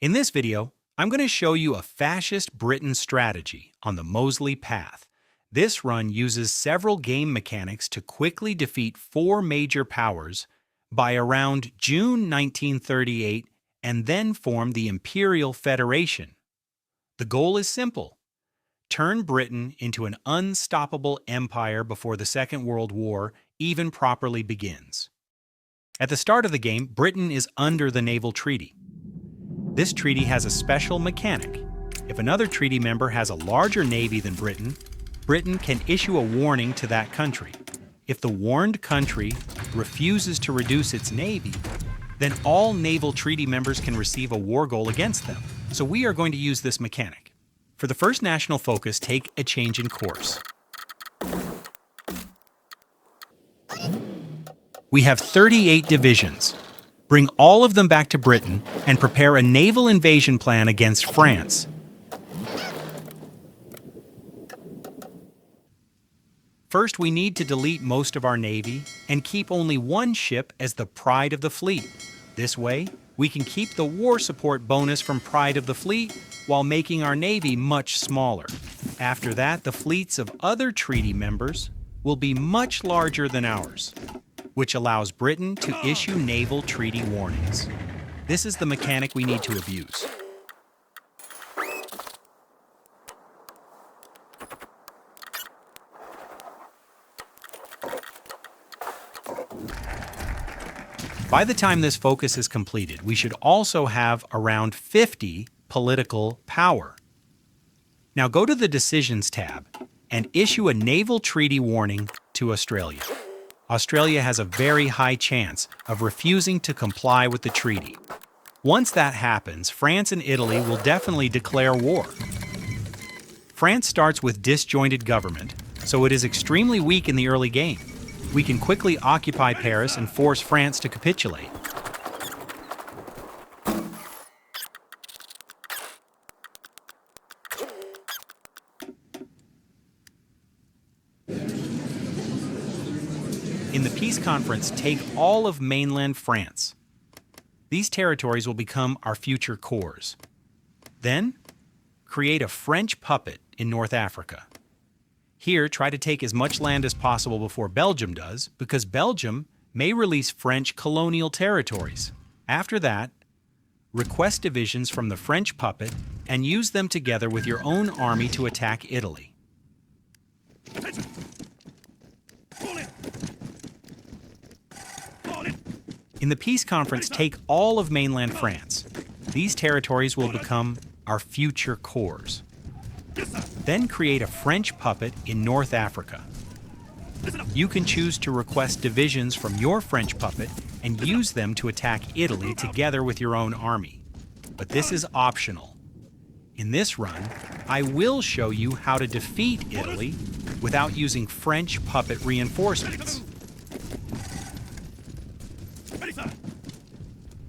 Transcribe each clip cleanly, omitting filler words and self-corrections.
In this video, I'm going to show you a fascist Britain strategy on the Mosley path. This run uses several game mechanics to quickly defeat four major powers by around June 1938 and then form the Imperial Federation. The goal is simple: turn Britain into an unstoppable empire before the Second World War even properly begins. At the start of the game, Britain is under the naval treaty. This treaty has a special mechanic. If another treaty member has a larger navy than Britain, Britain can issue a warning to that country. If the warned country refuses to reduce its navy, then all naval treaty members can receive a war goal against them. So we are going to use this mechanic. For the first national focus, take a change in course. We have 38 divisions. Bring all of them back to Britain and prepare a naval invasion plan against France. First, we need to delete most of our navy and keep only one ship as the pride of the fleet. This way, we can keep the war support bonus from pride of the fleet while making our navy much smaller. After that, the fleets of other treaty members will be much larger than ours, which allows Britain to issue naval treaty warnings. This is the mechanic we need to abuse. By the time this focus is completed, we should also have around 50 political power. Now go to the Decisions tab and issue a naval treaty warning to Australia. Australia has a very high chance of refusing to comply with the treaty. Once that happens, France and Italy will definitely declare war. France starts with disjointed government, so it is extremely weak in the early game. We can quickly occupy Paris and force France to capitulate. In the peace conference, take all of mainland France. These territories will become our future cores. Then, create a French puppet in North Africa. Here, try to take as much land as possible before Belgium does, because Belgium may release French colonial territories. After that, request divisions from the French puppet and use them together with your own army to attack Italy. In the peace conference, take all of mainland France. These territories will become our future cores. Then create a French puppet in North Africa. You can choose to request divisions from your French puppet and use them to attack Italy together with your own army. But this is optional. In this run, I will show you how to defeat Italy without using French puppet reinforcements.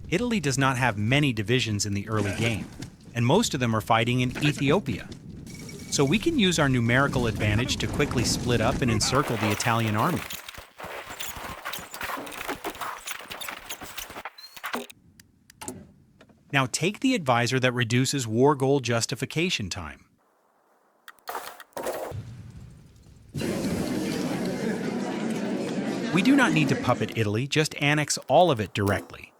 Italy does not have many divisions in the early game, and most of them are fighting in Ethiopia. So we can use our numerical advantage to quickly split up and encircle the Italian army. Now take the advisor that reduces war goal justification time. We do not need to puppet Italy, just annex all of it directly.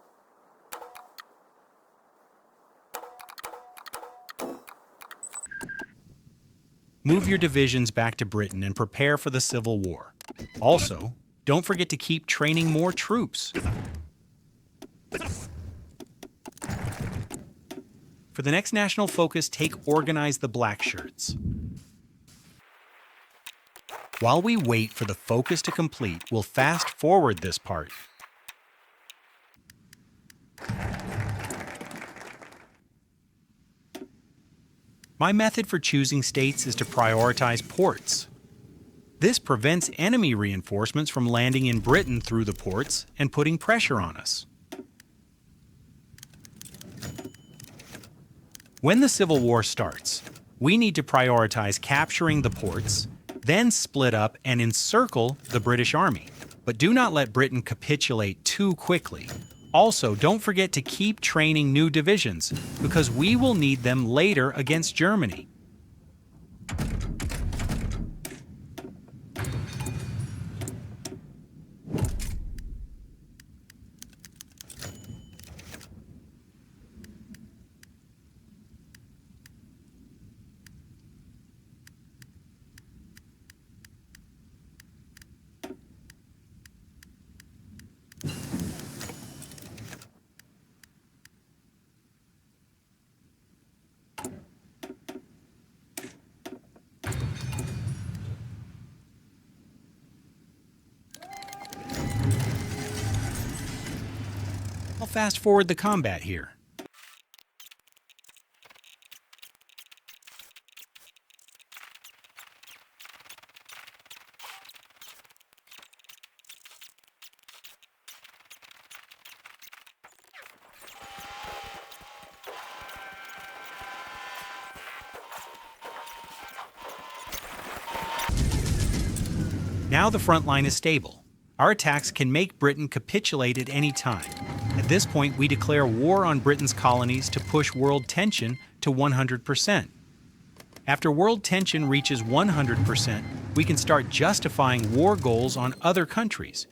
Move your divisions back to Britain and prepare for the Civil War. Also, don't forget to keep training more troops. For the next national focus, take Organize the Black Shirts. While we wait for the focus to complete, we'll fast forward this part. My method for choosing states is to prioritize ports. This prevents enemy reinforcements from landing in Britain through the ports and putting pressure on us. When the Civil War starts, we need to prioritize capturing the ports, then split up and encircle the British Army. But do not let Britain capitulate too quickly. Also, don't forget to keep training new divisions, because we will need them later against Germany. I'll fast forward the combat here. Now the front line is stable. Our attacks can make Britain capitulate at any time. At this point, we declare war on Britain's colonies to push world tension to 100%. After world tension reaches 100%, we can start justifying war goals on other countries.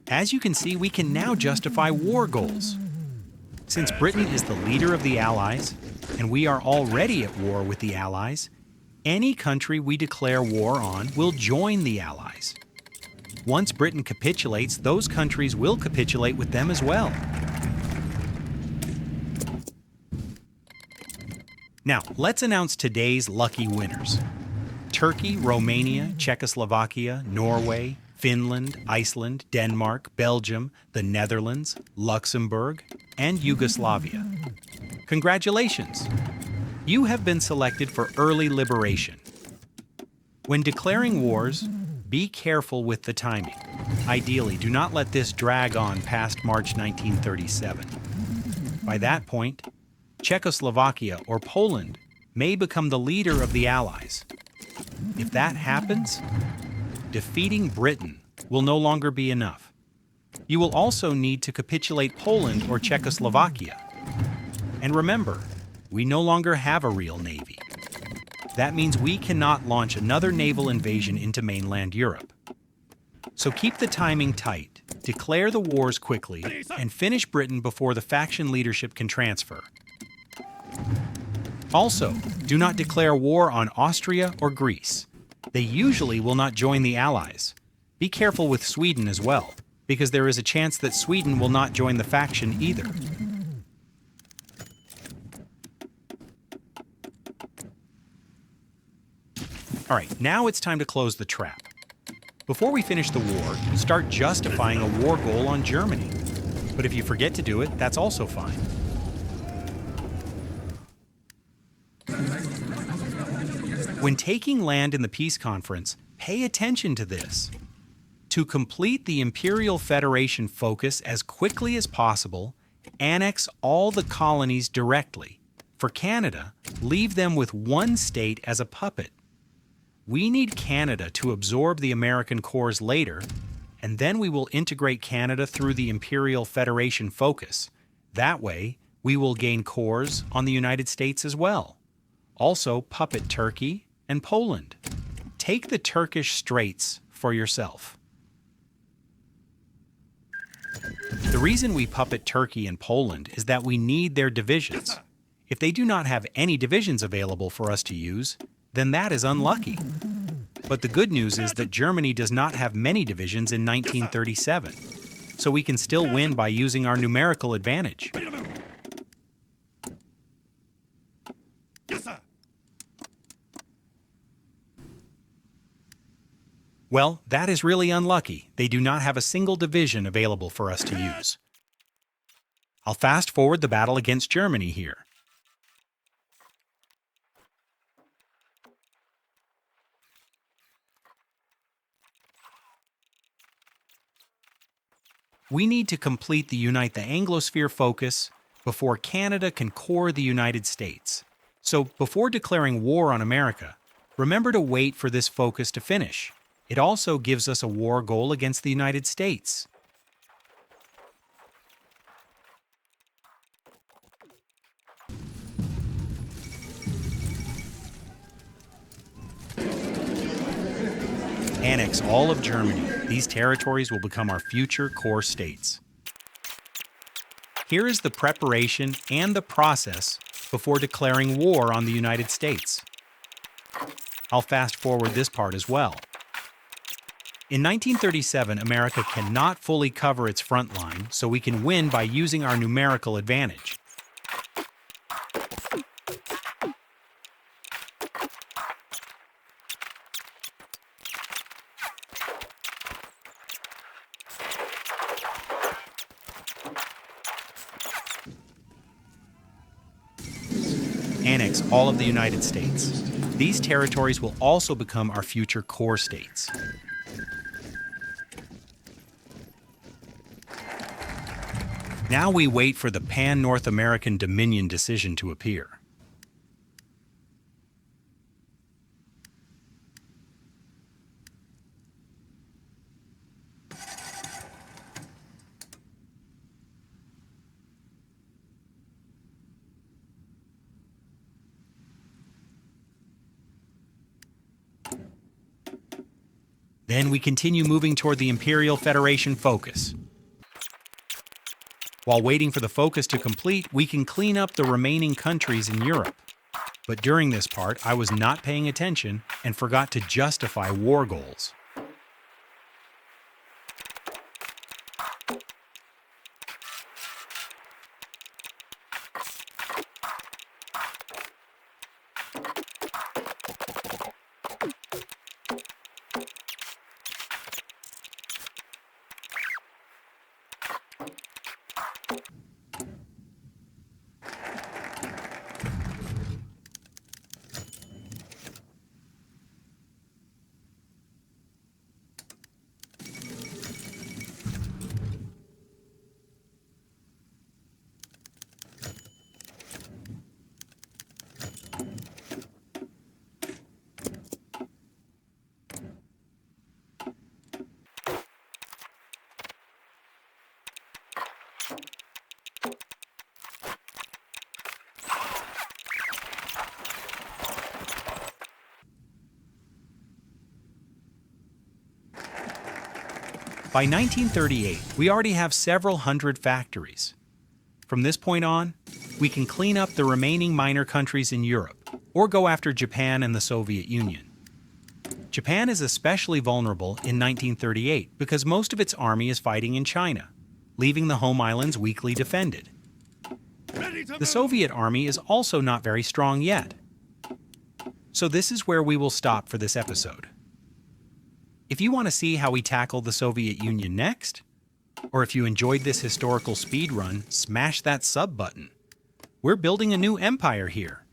As you can see, we can now justify war goals. Since Britain is the leader of the Allies, and we are already at war with the Allies, any country we declare war on will join the Allies. Once Britain capitulates, those countries will capitulate with them as well. Now, let's announce today's lucky winners. Turkey, Romania, Czechoslovakia, Norway, Finland, Iceland, Denmark, Belgium, the Netherlands, Luxembourg, and Yugoslavia. Congratulations! You have been selected for early liberation. When declaring wars, be careful with the timing. Ideally, do not let this drag on past March 1937. By that point, Czechoslovakia or Poland may become the leader of the Allies. If that happens, defeating Britain will no longer be enough. You will also need to capitulate Poland or Czechoslovakia. And remember, we no longer have a real navy. That means we cannot launch another naval invasion into mainland Europe. So keep the timing tight, declare the wars quickly, and finish Britain before the faction leadership can transfer. Also, do not declare war on Austria or Greece. They usually will not join the Allies. Be careful with Sweden as well, because there is a chance that Sweden will not join the faction either. All right, now it's time to close the trap. Before we finish the war, start justifying a war goal on Germany. But if you forget to do it, that's also fine. When taking land in the peace conference, pay attention to this. To complete the Imperial Federation focus as quickly as possible, annex all the colonies directly. For Canada, leave them with one state as a puppet. We need Canada to absorb the American cores later, and then we will integrate Canada through the Imperial Federation focus. That way, we will gain cores on the United States as well. Also, puppet Turkey and Poland. Take the Turkish Straits for yourself. The reason we puppet Turkey and Poland is that we need their divisions. If they do not have any divisions available for us to use, then that is unlucky. But the good news is that Germany does not have many divisions in 1937, so we can still win by using our numerical advantage. Well, that is really unlucky. They do not have a single division available for us to use. I'll fast forward the battle against Germany here. We need to complete the Unite the Anglosphere focus before Canada can core the United States. So before declaring war on America, remember to wait for this focus to finish. It also gives us a war goal against the United States. Annex all of Germany. These territories will become our future core states. Here is the preparation and the process before declaring war on the United States. I'll fast forward this part as well. In 1937, America cannot fully cover its front line, so we can win by using our numerical advantage. Annex all of the United States. These territories will also become our future core states. Now we wait for the Pan-North American Dominion decision to appear. Then we continue moving toward the Imperial Federation focus. While waiting for the focus to complete, we can clean up the remaining countries in Europe. But during this part, I was not paying attention and forgot to justify war goals. By 1938, we already have several hundred factories. From this point on, we can clean up the remaining minor countries in Europe, or go after Japan and the Soviet Union. Japan is especially vulnerable in 1938 because most of its army is fighting in China, leaving the home islands weakly defended. The Soviet army is also not very strong yet. So this is where we will stop for this episode. If you want to see how we tackle the Soviet Union next, or if you enjoyed this historical speed run, smash that sub button. We're building a new empire here.